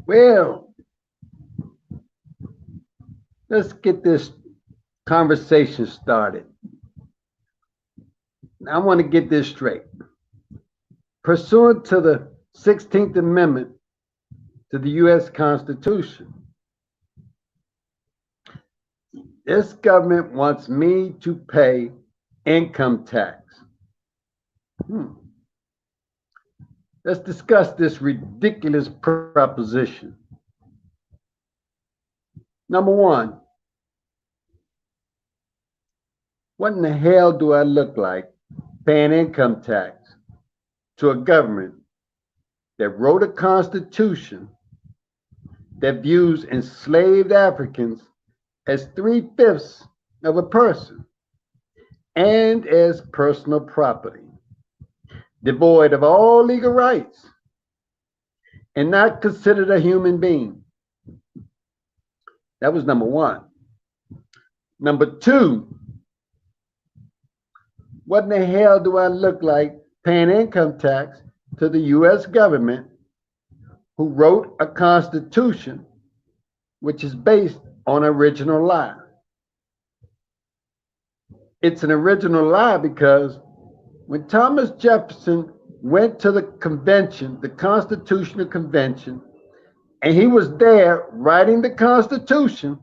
Well, let's get this conversation started. I want to get this straight. Pursuant to the 16th Amendment to the U.S. Constitution, this government wants me to pay income tax. Let's discuss this ridiculous proposition. Number one, what in the hell do I look like paying income tax to a government that wrote a constitution that views enslaved Africans as 3/5 of a person and as personal property, devoid of all legal rights, and not considered a human being? That was number one. Number two, what in the hell do I look like paying income tax to the U.S. government who wrote a constitution which is based on original lie? It's an original lie because when Thomas Jefferson went to the convention, the Constitutional Convention, and he was there writing the Constitution,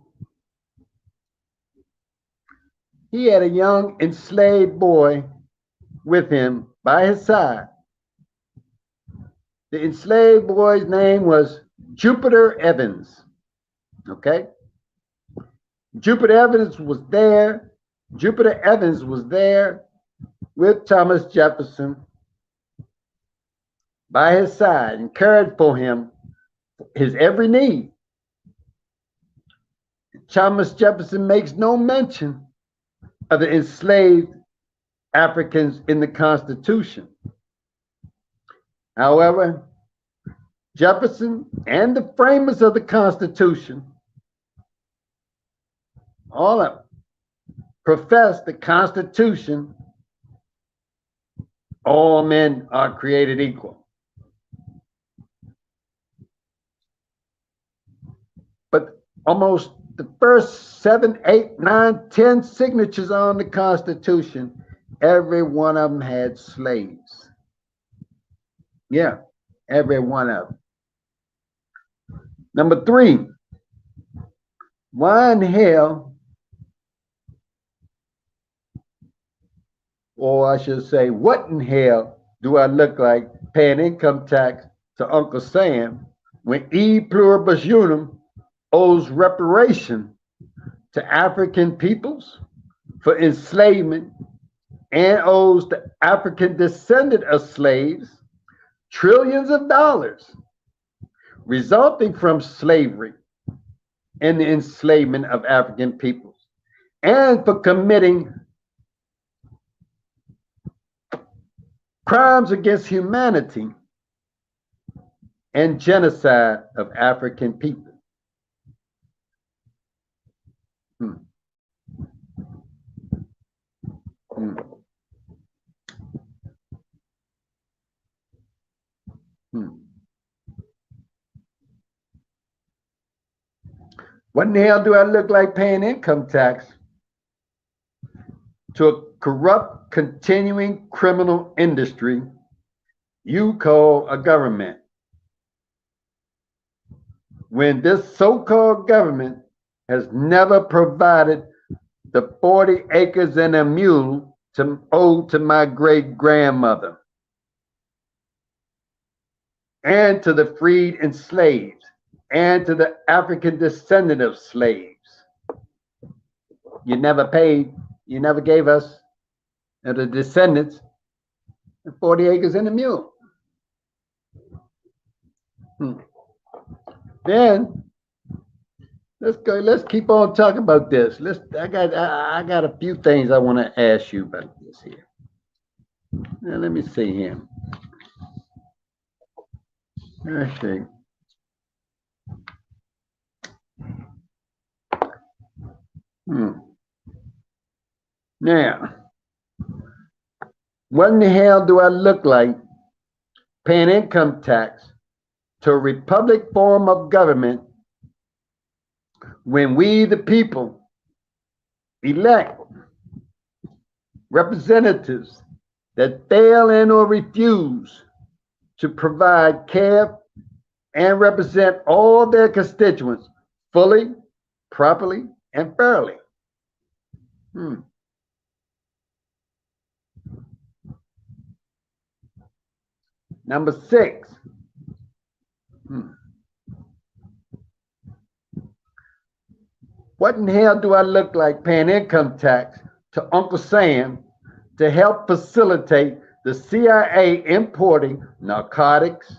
he had a young enslaved boy with him by his side. The enslaved boy's name was Jupiter Evans. Okay? Jupiter Evans was there. Jupiter Evans was there with Thomas Jefferson by his side and cared for him, his every need. Thomas Jefferson makes no mention of the enslaved Africans in the Constitution. However, Jefferson and the framers of the Constitution all of them professed the Constitution, all men are created equal. But almost the first 7, 8, 9, 10 signatures on the Constitution, every one of them had slaves. Yeah, every one of them. Number three, why in hell, or I should say, what in hell do I look like paying income tax to Uncle Sam when E pluribus unum owes reparation to African peoples for enslavement and owes the African descendant of slaves trillions of dollars resulting from slavery and the enslavement of African peoples, and for committing crimes against humanity and genocide of African people? What in the hell do I look like paying income tax to a corrupt, continuing criminal industry you call a government, when this so-called government has never provided the 40 acres and a mule owed to my great-grandmother and to the freed and slaves and to the African descendant of slaves? You never paid, you never gave us, the descendants, 40 acres and a mule. Then let's keep on talking about this. I got a few things I want to ask you about this here. Now let me see here. Let's see. Now, what in the hell do I look like paying income tax to a republic form of government when we, the people, elect representatives that fail and or refuse to provide care and represent all their constituents fully, properly, and fairly. Number 6. What in hell do I look like paying income tax to Uncle Sam to help facilitate the CIA importing narcotics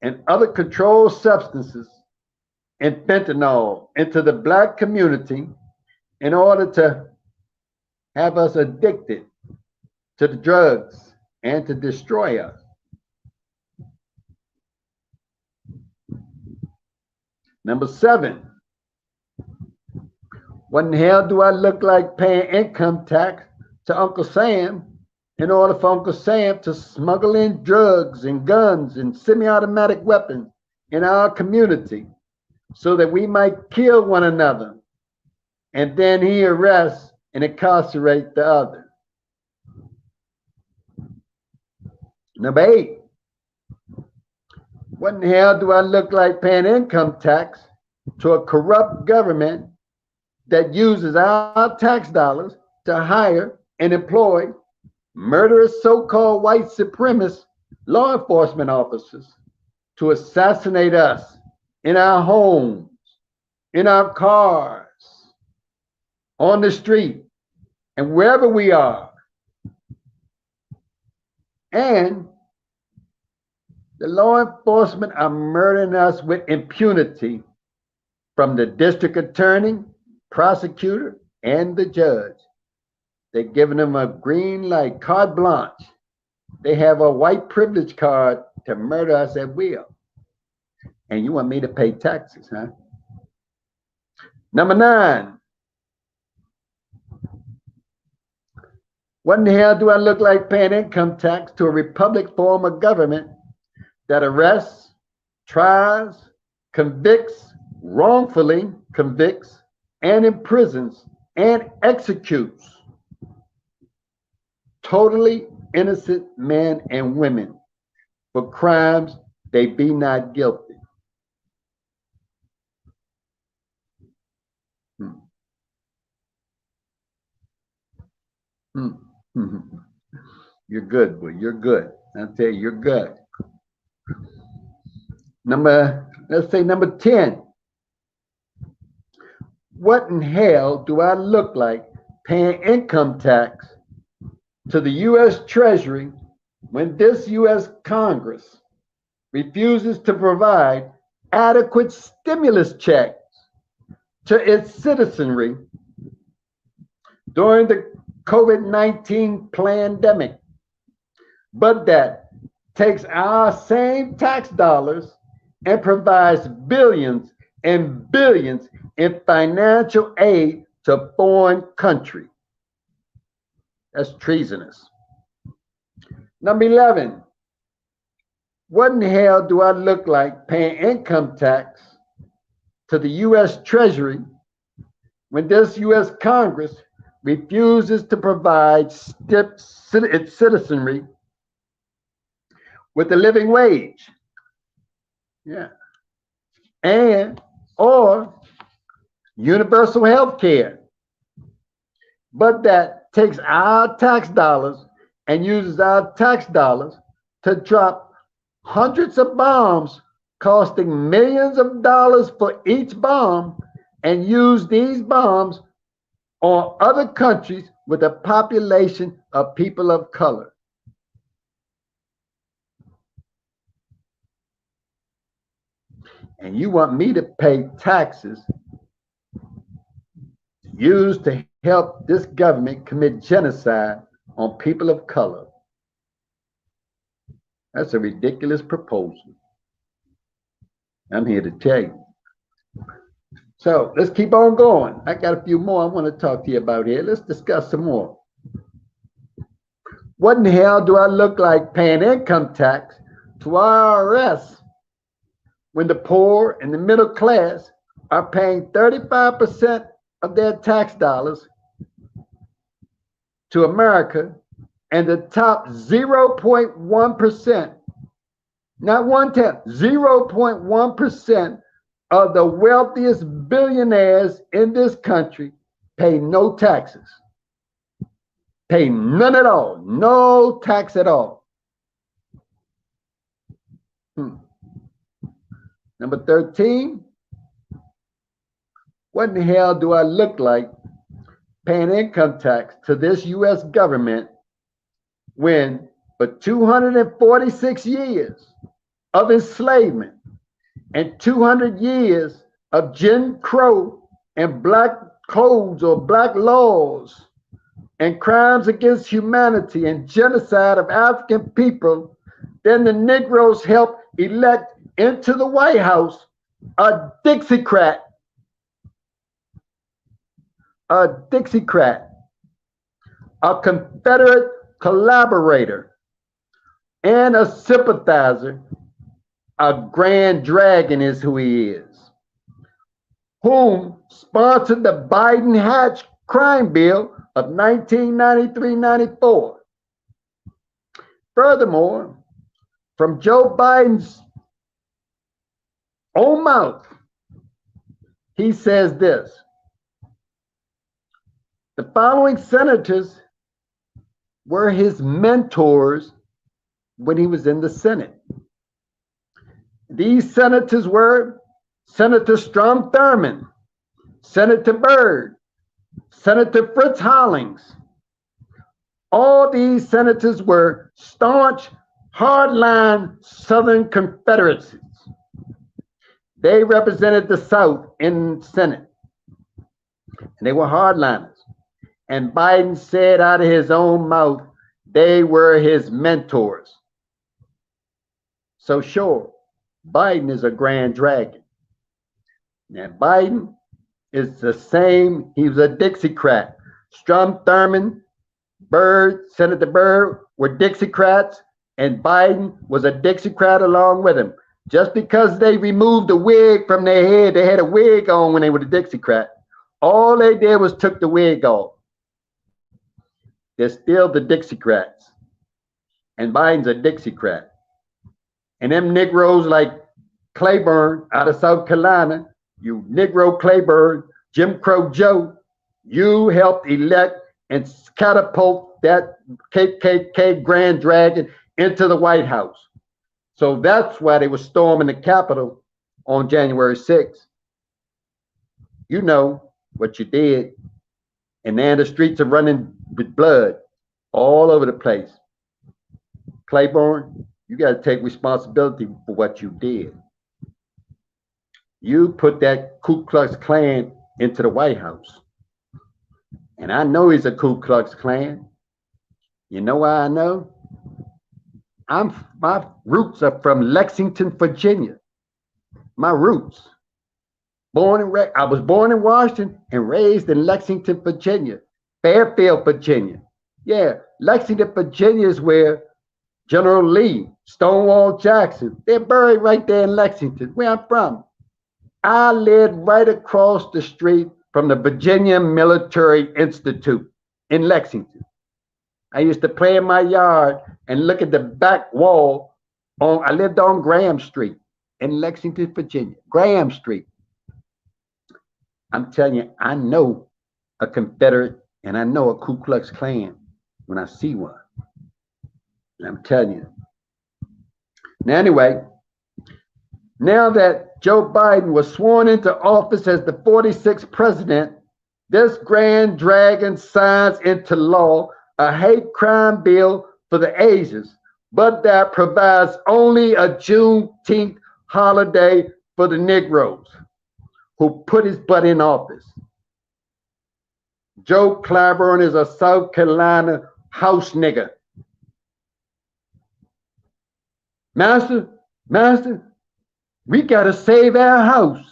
and other controlled substances and fentanyl into the black community in order to have us addicted to the drugs and to destroy us? Number 7. What in hell do I look like paying income tax to Uncle Sam in order for Uncle Sam to smuggle in drugs and guns and semi-automatic weapons in our community so that we might kill one another, and then he arrests and incarcerate the other? Number 8. What in hell do I look like paying income tax to a corrupt government that uses our tax dollars to hire and employ murderous so-called white supremacist law enforcement officers to assassinate us in our homes, in our cars, on the street, and wherever we are? And the law enforcement are murdering us with impunity, from the district attorney, prosecutor, and the judge. They're giving them a green light, carte blanche. They have a white privilege card to murder us at will. And you want me to pay taxes, huh? Number 9. What in the hell do I look like paying income tax to a republic form of government that arrests, tries, convicts, wrongfully convicts, and imprisons and executes totally innocent men and women for crimes they be not guilty? You're good, boy. You're good. I'll tell you, you're good. Let's say number 10. What in hell do I look like paying income tax to the U.S. Treasury when this U.S. Congress refuses to provide adequate stimulus checks to its citizenry during the COVID-19 pandemic, but that takes our same tax dollars and provides billions and billions in financial aid to foreign countries? That's treasonous. Number 11. What in hell do I look like paying income tax to the U.S. Treasury when this U.S. Congress refuses to provide its citizenry with a living wage? Yeah. And or universal health care, but that takes our tax dollars and uses our tax dollars to drop hundreds of bombs costing millions of dollars for each bomb, and use these bombs on other countries with a population of people of color. And you want me to pay taxes used to help this government commit genocide on people of color? That's a ridiculous proposal. I'm here to tell you. So let's keep on going. I got a few more I want to talk to you about here. Let's discuss some more. What in the hell do I look like paying income tax to IRS when the poor and the middle class are paying 35% of their tax dollars to America, and the top 0.1%, not 1/10, 0.1% of the wealthiest billionaires in this country pay no taxes. Pay none at all. No tax at all. Number 13, what in the hell do I look like paying income tax to this U.S. government when for 246 years of enslavement and 200 years of Jim Crow and black codes or black laws and crimes against humanity and genocide of African people, then the Negroes helped elect into the White House a Dixiecrat, a Confederate collaborator, and a sympathizer. A grand dragon is who he is, whom sponsored the Biden-Hatch crime bill of 1993-94. Furthermore, from Joe Biden's own mouth, he says this: the following senators were his mentors when he was in the Senate. These senators were Senator Strom Thurmond, Senator Byrd, Senator Fritz Hollings. All these senators were staunch, hardline Southern Confederates. They represented the South in the Senate, and they were hardliners. And Biden said out of his own mouth, they were his mentors. So sure, Biden is a grand dragon. Now Biden is the same, he was a Dixiecrat. Strom Thurmond, Byrd, Senator Byrd were Dixiecrats, and Biden was a Dixiecrat along with him. Just because they removed the wig from their head, they had a wig on when they were the Dixiecrat. All they did was took the wig off. They're still the Dixiecrats. And Biden's a Dixiecrat. And them Negroes like Claiborne out of South Carolina, you Negro Claiborne, Jim Crow Joe, you helped elect and catapult that KKK Grand Dragon into the White House. So that's why they were storming the Capitol on January 6th. You know what you did. And now the streets are running with blood all over the place. Claiborne, you got to take responsibility for what you did. You put that Ku Klux Klan into the White House. And I know he's a Ku Klux Klan. You know why I know? My roots are from Lexington, Virginia. My roots. I was born in Washington and raised in Lexington, Virginia. Fairfield, Virginia. Yeah, Lexington, Virginia is where General Lee, Stonewall Jackson, they're buried right there in Lexington, where I'm from. I lived right across the street from the Virginia Military Institute in Lexington. I used to play in my yard and look at the back wall. I lived on Graham Street in Lexington, Virginia. Graham Street. I'm telling you, I know a Confederate and I know a Ku Klux Klan when I see one. And I'm telling you. Now, anyway, now that Joe Biden was sworn into office as the 46th president, this grand dragon signs into law a hate crime bill for the Asians, but that provides only a Juneteenth holiday for the Negroes who put his butt in office. Joe Claiborne is a South Carolina house nigger. Master, we got to save our house.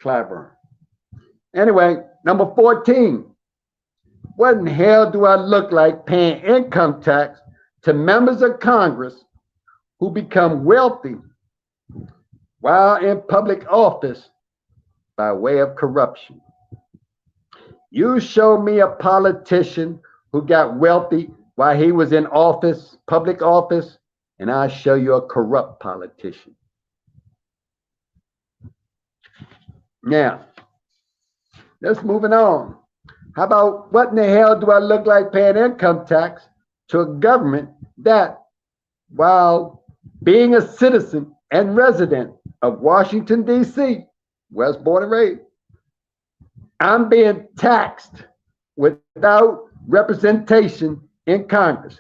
Claiborne. Anyway, number 14. What in hell do I look like paying income tax to members of Congress who become wealthy while in public office by way of corruption. You show me a politician who got wealthy while he was in office, public office, and I'll show you a corrupt politician. Now, let's moving on. How about what in the hell do I look like paying income tax to a government that, while being a citizen and resident of Washington, D.C., where I was born and raised, I'm being taxed without representation in Congress.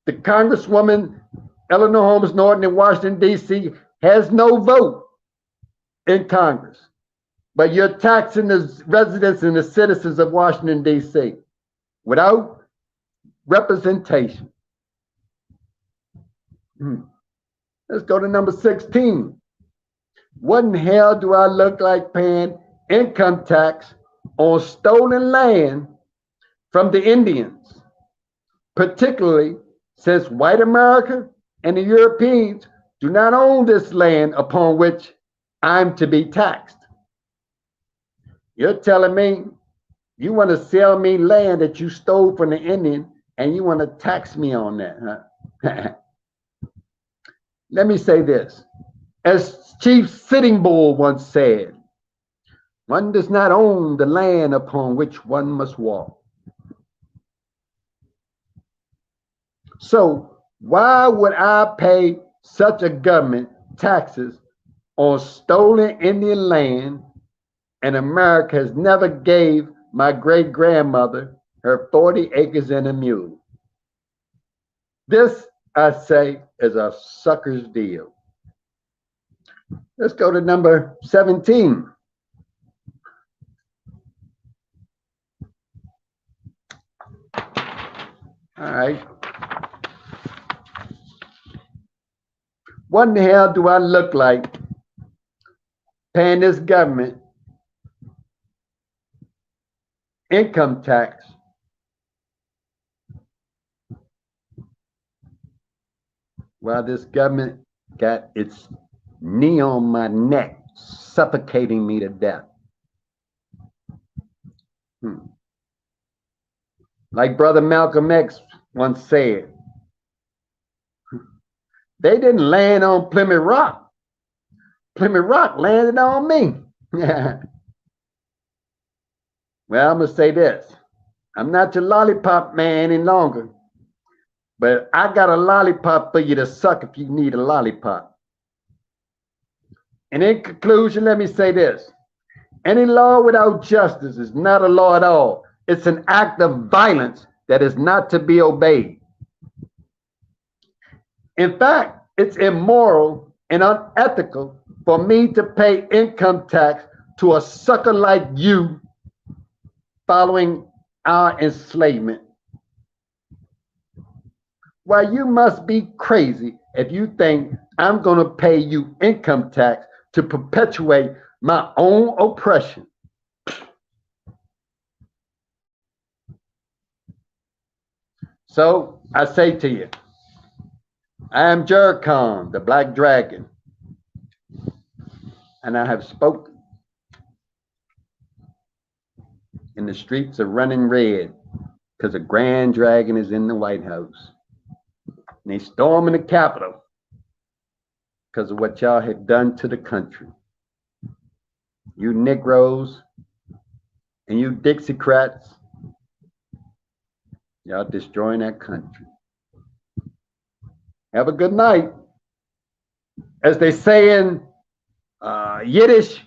The Congresswoman Eleanor Holmes Norton in Washington, D.C. has no vote in Congress, but you're taxing the residents and the citizens of Washington, D.C. without representation. Let's go to number 16. What in hell do I look like paying income tax on stolen land from the Indians, particularly since white America and the Europeans do not own this land upon which I'm to be taxed? You're telling me you want to sell me land that you stole from the Indian and you want to tax me on that, huh? Let me say this. As Chief Sitting Bull once said, one does not own the land upon which one must walk. So why would I pay such a government taxes on stolen Indian land, and America has never gave my great-grandmother her 40 acres and a mule? This, I say, is a sucker's deal. Let's go to number 17. All right. What in the hell do I look like paying this government income tax while this government got its knee on my neck, suffocating me to death? Like Brother Malcolm X once said, they didn't land on Plymouth Rock. Plymouth Rock landed on me. Well, I'm going to say this. I'm not your lollipop man any longer, but I got a lollipop for you to suck if you need a lollipop. And in conclusion, let me say this. Any law without justice is not a law at all. It's an act of violence that is not to be obeyed. In fact, it's immoral and unethical for me to pay income tax to a sucker like you following our enslavement. Why, you must be crazy if you think I'm going to pay you income tax to perpetuate my own oppression. So I say to you, I am Jericon, the Black Dragon, and I have spoken. And the streets are running red because a grand dragon is in the White House. And they storming the Capitol because of what y'all have done to the country. You Negroes and you Dixiecrats, y'all destroying that country. Have a good night. As they say in Yiddish,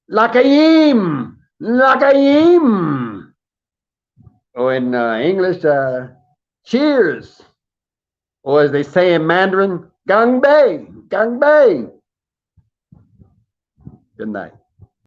Lakayim, Lakayim. Or in English, cheers. Or as they say in Mandarin, Gangbei, Gangbei. Good night.